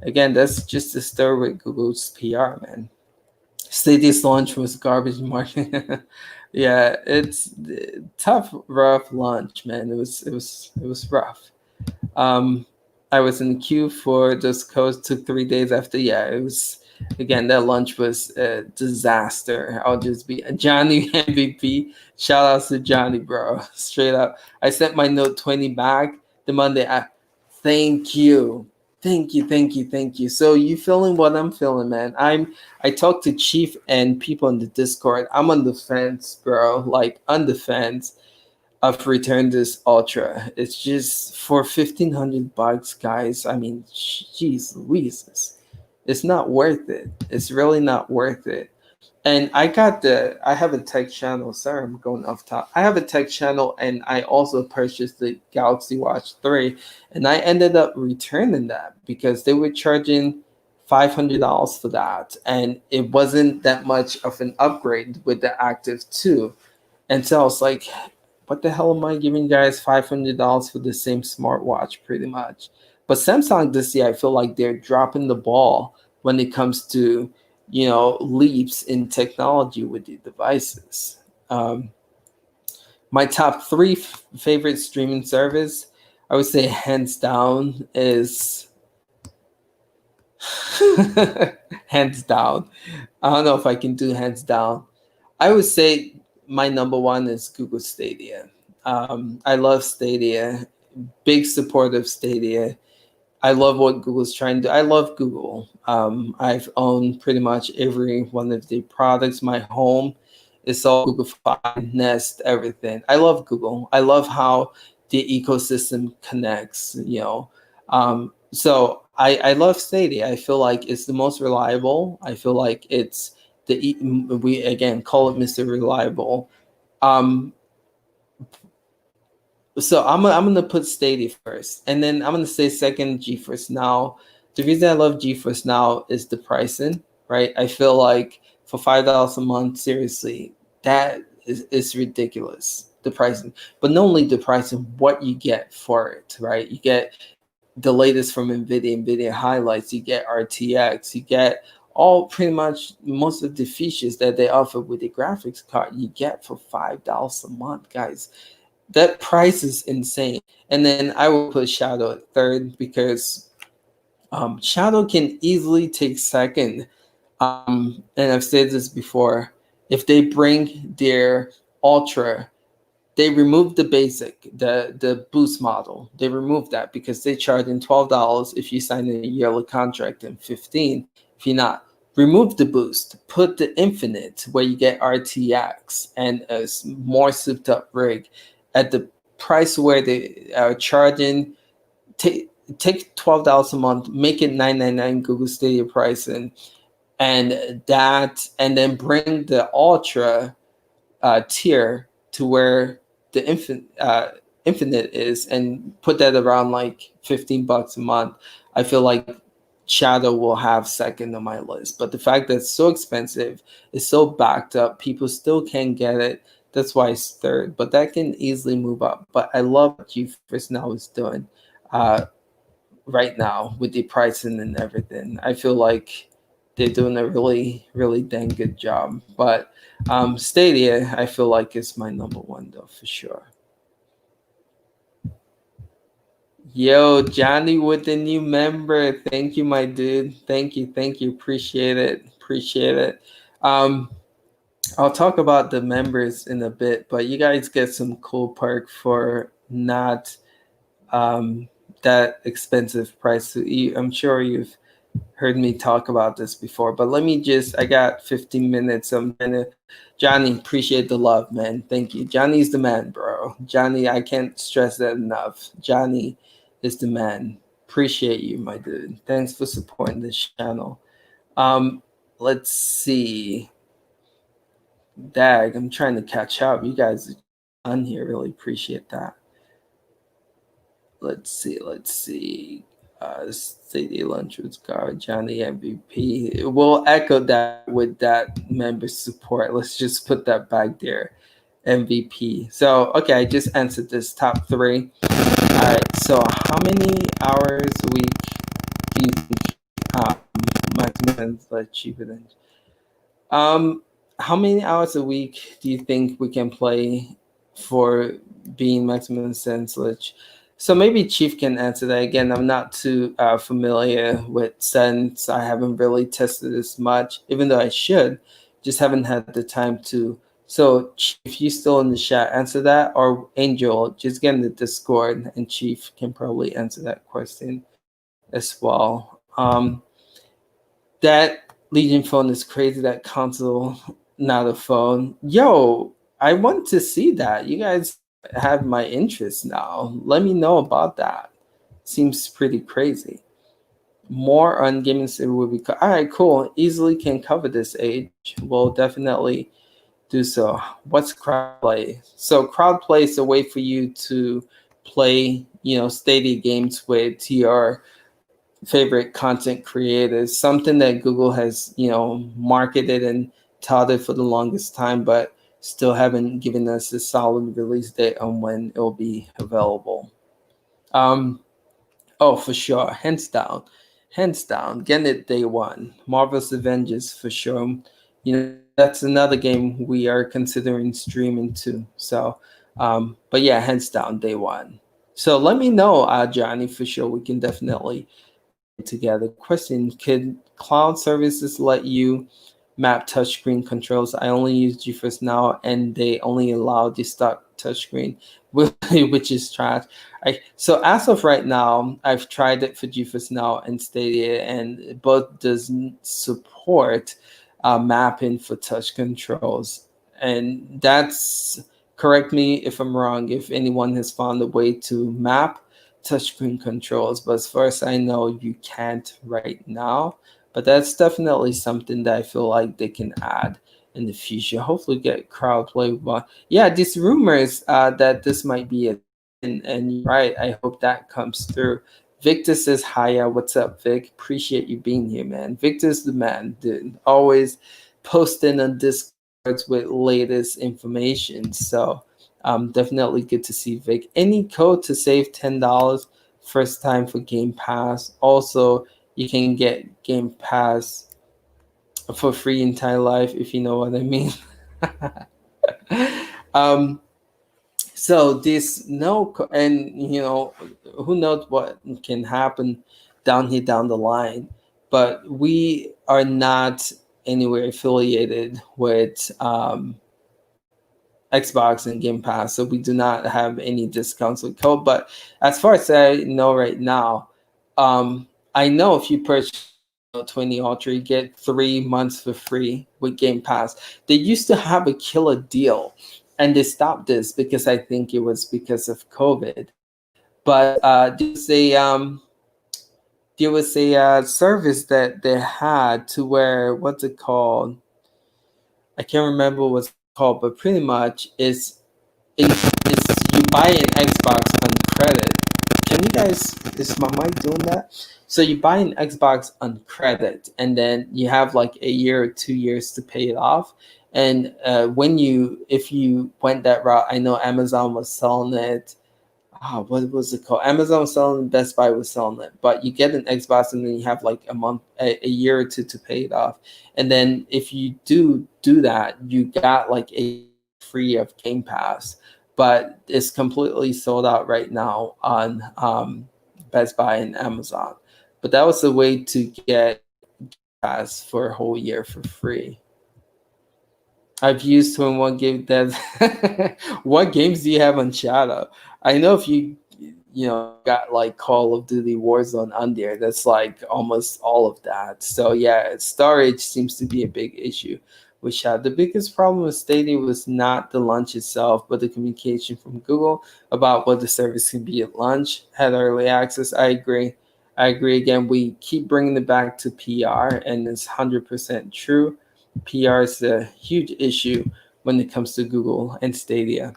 Again, that's just the story with Google's PR, man. Stadia's launch was garbage marketing. Yeah, it's tough, rough launch, man. It was rough. Um, I was in the queue for those codes. Took 3 days after. Yeah, it was. Again, that launch was a disaster. I'll just be Johnny MVP. Shout outs to Johnny, bro. Straight up. I sent my Note 20 back the Monday. Thank you. Thank you. So you feeling what I'm feeling, man? I talked to Chief and people in the Discord. I'm on the fence, bro. Like on the fence of Return This Ultra. It's just for $1,500, guys. I mean, jeez Louises. It's not worth it. It's really not worth it. And I have a tech channel. Sorry, I'm going off top. I have a tech channel, and I also purchased the Galaxy Watch 3, and I ended up returning that because they were charging $500 for that, and it wasn't that much of an upgrade with the Active 2. And so I was like, what the hell am I giving you guys $500 for the same smartwatch, pretty much? But Samsung this year, I feel like they're dropping the ball when it comes to leaps in technology with the devices. My top three favorite streaming service, I would say hands down is hands down. I don't know if I can do hands down. I would say my number one is Google Stadia. I love Stadia. Big supporter of Stadia. I love what Google's trying to do. I love Google. I've owned pretty much every one of their products. My home is all Google Fi, Nest, everything. I love Google. I love how the ecosystem connects, So I love Stadia. I feel like it's the most reliable. I feel like it's we again call it Mr. Reliable. Um, so I'm gonna put Stadia first, and then I'm gonna say second GeForce Now. The reason I love GeForce Now is the pricing, right? I feel like for $5 a month, seriously, that is ridiculous. the pricing, but not only the pricing, what you get for it, right? You get the latest from NVIDIA highlights, you get RTX, you get all pretty much most of the features that they offer with the graphics card, you get for $5 a month, guys. That price is insane. And then I will put Shadow at third because Shadow can easily take second. And I've said this before. If they bring their Ultra, they removed the basic, the boost model. They removed that because they charge in $12 if you sign a yearly contract and 15 if you're not. Remove the boost, put the infinite where you get RTX and a more souped up rig at the price where they are charging. Take $12 a month, make it $9.99 Google Stadia pricing, and then bring the Ultra tier to where the infinite is, and put that around like $15 a month. I feel like Shadow will have second on my list, but the fact that it's so expensive, it's so backed up, people still can't get it. That's why it's third, but that can easily move up. But I love what GeForce Now is doing right now with the pricing and everything. I feel like they're doing a really, really dang good job. But Stadia, I feel like is my number one though, for sure. Yo, Johnny with the new member. Thank you, my dude. Thank you. Appreciate it. Um, I'll talk about the members in a bit, but you guys get some cool perk for not that expensive price. I'm sure you've heard me talk about this before, but I got 15 minutes. I'm trying to, Johnny, appreciate the love, man. Thank you. Johnny's the man, bro. Johnny, I can't stress that enough. Johnny is the man. Appreciate you, my dude. Thanks for supporting this channel. Let's see. Dag, I'm trying to catch up. You guys are on here. Really appreciate that. Let's see. Stadia lunch with God, Johnny MVP. We'll echo that with that member support. Let's just put that back there. MVP. So, okay, I just answered this top three. All right, so how many hours a week do you think maximum is cheaper than? How many hours a week do you think we can play for being maximum senseless? So maybe Chief can answer that. Again, I'm not too familiar with Sense. I haven't really tested this much, even though I should. Just haven't had the time to. So Chief, you still in the chat, answer that, or Angel, just get in the Discord, and Chief can probably answer that question as well. That Legion phone is crazy. That console, not a phone. Yo, I want to see that. You guys have my interest now. Let me know about that. Seems pretty crazy. More on gaming city will be all right. Cool. Easily can cover this age. We'll definitely do so. What's crowd play? So crowd play is a way for you to play, Stadia games with your favorite content creators, something that Google has, marketed and touted for the longest time, but still haven't given us a solid release date on when it will be available. Oh, for sure, hands down, getting it day one. Marvel's Avengers for sure. That's another game we are considering streaming too. So, but yeah, hands down, day one. So let me know, Johnny, for sure. We can definitely together. Question: could cloud services let you map touchscreen controls? I only use GeForce Now, and they only allow the stock touchscreen, which is trash. So as of right now, I've tried it for GeForce Now and Stadia, and both doesn't support mapping for touch controls. And that's, correct me if I'm wrong, if anyone has found a way to map touchscreen controls, but as far as I know, you can't right now. But that's definitely something that I feel like they can add in the future. Hopefully get crowd play. But yeah, these rumors that this might be it. And you're right, I hope that comes through. Victor says, hiya, what's up, Vic? Appreciate you being here, man. Victor's the man, dude. Always posting on Discords with latest information. So Definitely good to see Vic. Any code to save $10 first time for Game Pass. Also, you can get Game Pass for free entire life, if you know what I mean. um, so this and who knows what can happen down the line, but we are not anywhere affiliated with Xbox and Game Pass, so we do not have any discounts with code. But as far as I know right now, I know if you purchase 20 Ultra, you get 3 months for free with Game Pass. They used to have a killer deal, and they stopped this because I think it was because of COVID. But there was a service that they had to where, what's it called? I can't remember what it's called, but pretty much is you buy an Xbox on credit. Can you guys, is my mic doing that? So you buy an Xbox on credit, and then you have like a year or 2 years to pay it off. And if you went that route, I know Amazon was selling it. What was it called? Amazon was selling it, Best Buy was selling it. But you get an Xbox, and then you have like a year or two to pay it off. And then if you do that, you got like a free of Game Pass. But it's completely sold out right now on Best Buy and Amazon. But that was the way to get Pass for a whole year for free. I've used 21 game that. What games do you have on Shadow? I know if you got like Call of Duty Warzone on there, that's like almost all of that. So yeah, storage seems to be a big issue with Shadow. The biggest problem with Stadia was not the launch itself, but the communication from Google about what the service can be at launch. Had early access. I agree. Again, we keep bringing it back to PR, and it's 100% true. PR is a huge issue when it comes to Google and Stadia.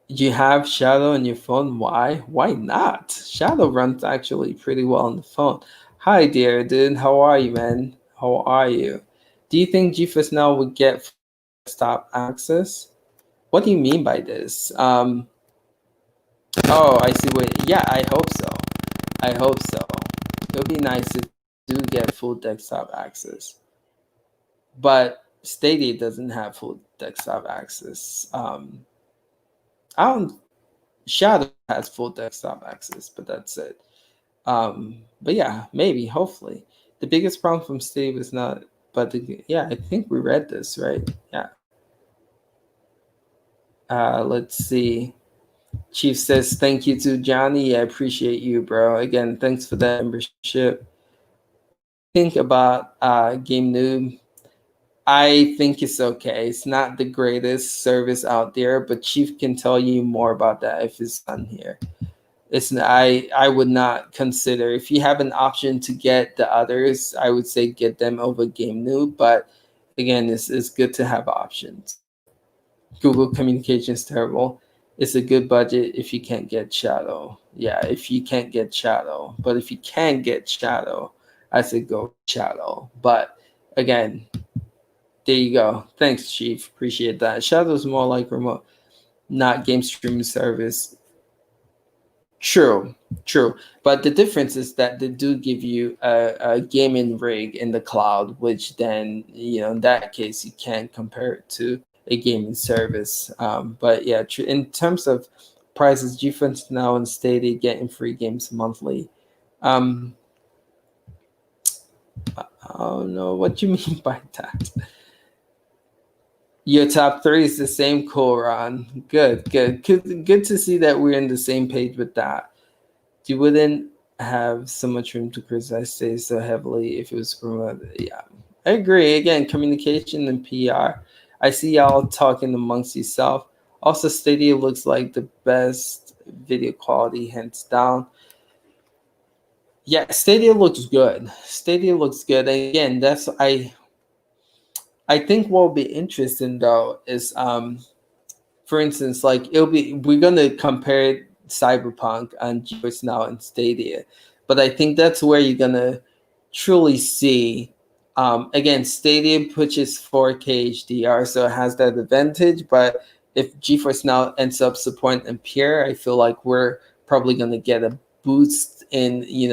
You have Shadow on your phone. Why? Why not? Shadow runs actually pretty well on the phone. Hi, dear dude. How are you, man? How are you? Do you think GeForce Now would get desktop access? What do you mean by this? Oh, I see. Wait, yeah, I hope so. I hope so. It would be nice to do get full desktop access, but Stadia doesn't have full desktop access. I don't. Shadow has full desktop access, but that's it. But yeah, maybe, hopefully. The biggest problem from Stadia was not, yeah, I think we read this, right? Yeah. Let's see. Chief says, thank you to Johnny. I appreciate you, bro. Again, thanks for that membership. Think about Game Noob. I think it's okay. It's not the greatest service out there, but Chief can tell you more about that if it's on here. I would not consider, if you have an option to get the others, I would say get them over Game Noob. But again, it's good to have options. Google Communication is terrible. It's a good budget if you can't get Shadow. Yeah, if you can't get Shadow. But if you can get Shadow, I say go Shadow. But again, there you go. Thanks, Chief. Appreciate that. Shadow's more like remote, not game streaming service. True, true. But the difference is that they do give you a gaming rig in the cloud, which then, in that case, you can't compare it to a gaming service. But yeah, in terms of prices, GeForce Now and Stadia getting free games monthly. I don't know what you mean by that. Your top three is the same, cool, Ron. Good to see that we're in the same page with that. You wouldn't have so much room to criticize Stadia so heavily if it was promoted. Yeah, I agree. Again, communication and PR. I see y'all talking amongst yourself. Also, Stadia looks like the best video quality, hands down. Yeah, Stadia looks good. Stadia looks good. And again, that's I think what will be interesting though is for instance, like we're gonna compare Cyberpunk and GeForce Now and Stadia, but I think that's where you're gonna truly see Again, Stadia pushes 4K HDR, so it has that advantage. But if GeForce Now ends up supporting Ampere, I feel like we're probably going to get a boost in, in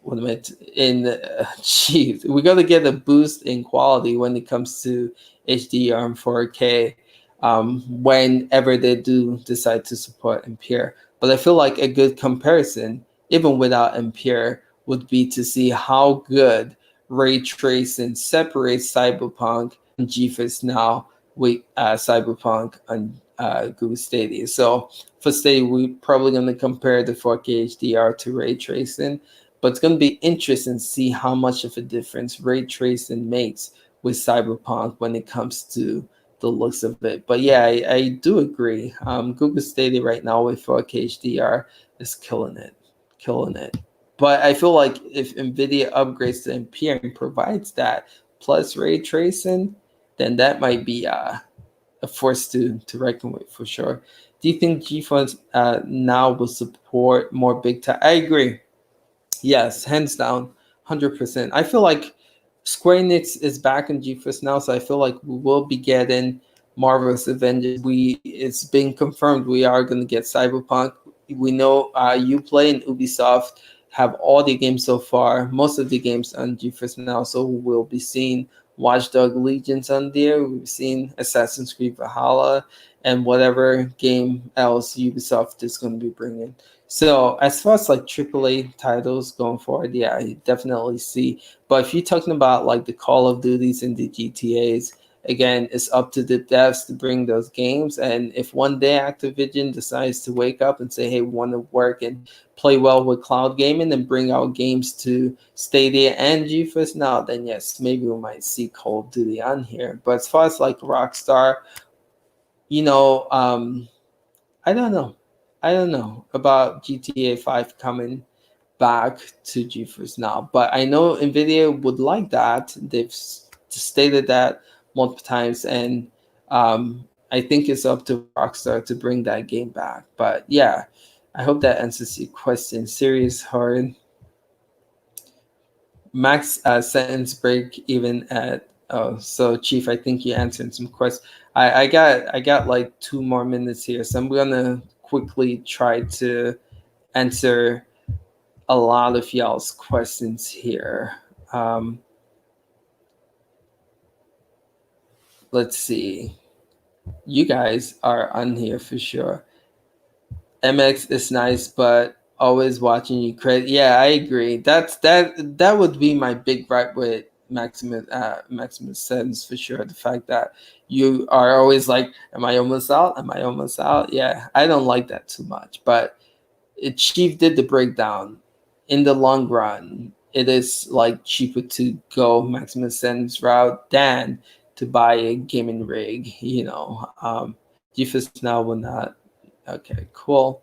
what am I in geez, we got to get a boost in quality when it comes to HDR and 4K, whenever they do decide to support Ampere. But I feel like a good comparison, even without Ampere, would be to see how good ray tracing separates Cyberpunk and GeForce Now with Cyberpunk on Google Stadia. So for Stadia, we're probably going to compare the 4K HDR to ray tracing, but it's going to be interesting to see how much of a difference ray tracing makes with Cyberpunk when it comes to the looks of it. But yeah, I do agree. Google Stadia right now with 4K HDR is killing it. But I feel like if NVIDIA upgrades to Ampere and provides that plus ray tracing, then that might be a force to reckon with for sure. Do you think GeForce Now will support more big tech? I agree. Yes, hands down, 100%. I feel like Square Enix is back in GeForce Now, so I feel like we will be getting Marvel's Avengers. It's been confirmed we are going to get Cyberpunk. We know Uplay and Ubisoft have all the games so far, most of the games on GeForce Now, so we'll be seeing Watch Dogs Legions on there. We've seen Assassin's Creed Valhalla and whatever game else Ubisoft is going to be bringing. So as far as like AAA titles going forward, yeah, I definitely see. But if you're talking about like the Call of Duties and the GTAs, again, it's up to the devs to bring those games. And if one day Activision decides to wake up and say, hey, we want to work and play well with cloud gaming and bring our games to Stadia and GeForce Now, then yes, maybe we might see Call of Duty on here. But as far as like Rockstar, you know, I don't know. I don't know about GTA 5 coming back to GeForce Now, but I know Nvidia would like that. They've stated that multiple times, and I think it's up to Rockstar to bring that game back. But yeah, I hope that answers your question. Serious hard max sentence break even at oh, so Chief, I think you answered some questions. I got like 2 more minutes here, so I'm gonna quickly try to answer a lot of y'all's questions here. um, let's see, you guys are on here for sure. MX is nice, but always watching you credit. Yeah, I agree. That would be my big gripe with Maximus Sentence for sure. The fact that you are always like, "Am I almost out? Am I almost out?" Yeah, I don't like that too much. But Chief did the breakdown. In the long run, it is like cheaper to go Maximus Sentence route than to buy a gaming rig. GeForce Now will not. Okay, cool.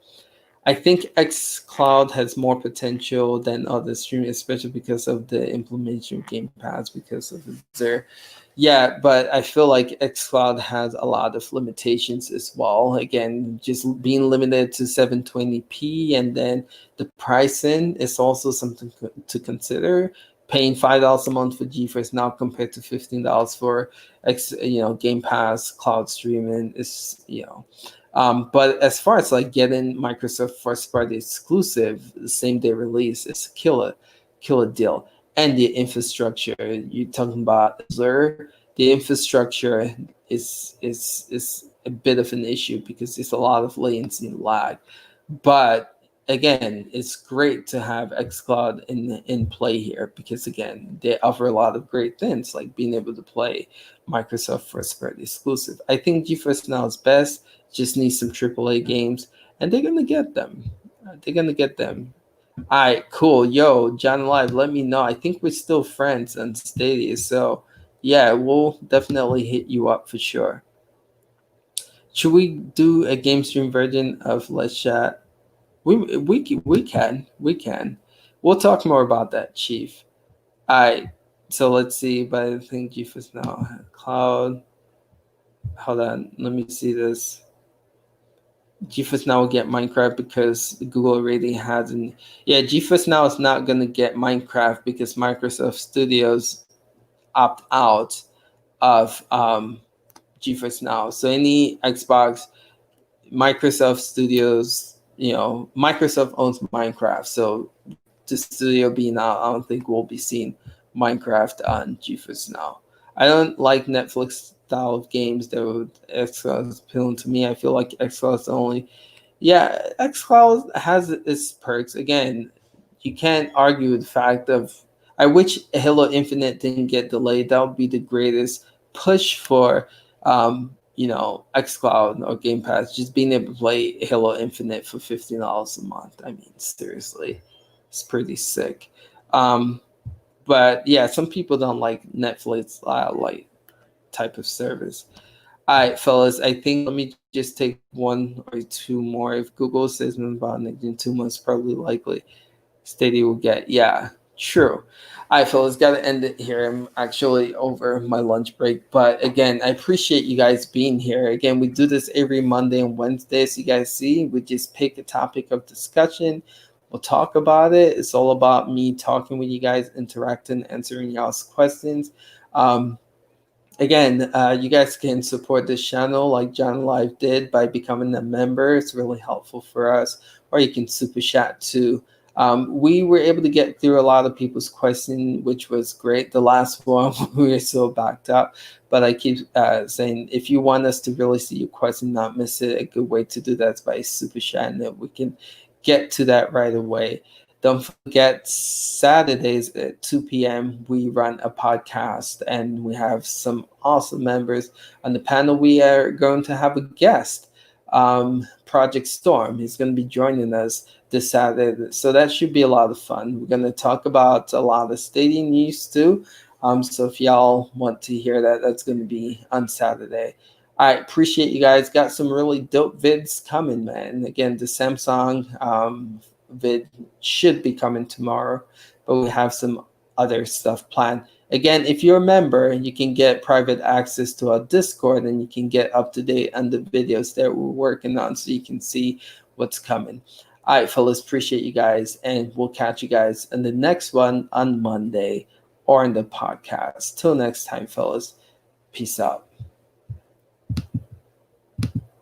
I think xCloud has more potential than other streaming, especially because of the implementation of Game Pass, because of their, yeah, but I feel like xCloud has a lot of limitations as well. Again, just being limited to 720p, and then the pricing is also something to consider. Paying $5 a month for GeForce Now compared to $15 for Game Pass cloud streaming is. But as far as like getting Microsoft first party exclusive, the same day release is killer deal. And the infrastructure, you're talking about Azure, the infrastructure is a bit of an issue because there's a lot of latency and lag. But again, it's great to have xCloud in play here because again, they offer a lot of great things like being able to play Microsoft first party exclusive. I think GeForce Now is best, just need some AAA games, and they're gonna get them. They're gonna get them. All right, cool. Yo, John Live, let me know. I think we're still friends on Stadia, so yeah, we'll definitely hit you up for sure. Should we do a game stream version of Let's Chat? We can. We'll talk more about that, Chief. All right. So let's see. But I think Chief is now cloud. Hold on. Let me see this. GeForce Now will get Minecraft because Google already hasn't. Yeah, GeForce Now is not going to get Minecraft because Microsoft Studios opt out of GeForce Now. So any Xbox, Microsoft Studios, Microsoft owns Minecraft. So the studio being out, I don't think we'll be seeing Minecraft on GeForce Now. I don't like Netflix style of games that would xCloud is appealing to me. I feel like xCloud is the only. Yeah, xCloud has its perks. Again, you can't argue with the fact of. I wish Halo Infinite didn't get delayed. That would be the greatest push for, xCloud or Game Pass. Just being able to play Halo Infinite for $15 a month. I mean, seriously, it's pretty sick. Um, but yeah, some people don't like Netflix like type of service. All right, fellas, I think let me just take one or two more. If Google says about in 2 months, probably likely Stadia will get. Yeah, true. All right, fellas, got to end it here. I'm actually over my lunch break. But again, I appreciate you guys being here. Again, we do this every Monday and Wednesday. So you guys see, we just pick a topic of discussion. We'll talk about it. It's all about me talking with you guys, interacting, answering y'all's questions. Um, Again, you guys can support this channel like John Live did by becoming a member. It's really helpful for us. Or you can super chat too. We were able to get through a lot of people's questions, which was great. The last one, we were so backed up. But I keep saying, if you want us to really see your question, not miss it, a good way to do that is by super chat, and we can get to that right away. Don't forget, Saturdays at 2 p.m., we run a podcast and we have some awesome members on the panel. We are going to have a guest, Project Storm. He's going to be joining us this Saturday. So that should be a lot of fun. We're going to talk about a lot of Stadia news too. So if y'all want to hear that, that's going to be on Saturday. I appreciate you guys. Got some really dope vids coming, man. Again, the Samsung vid should be coming tomorrow, but we have some other stuff planned. Again, if you're a member, you can get private access to our Discord and you can get up to date on the videos that we're working on so you can see what's coming. All right, fellas, appreciate you guys, and we'll catch you guys in the next one on Monday or in the podcast. Till next time, fellas, peace out.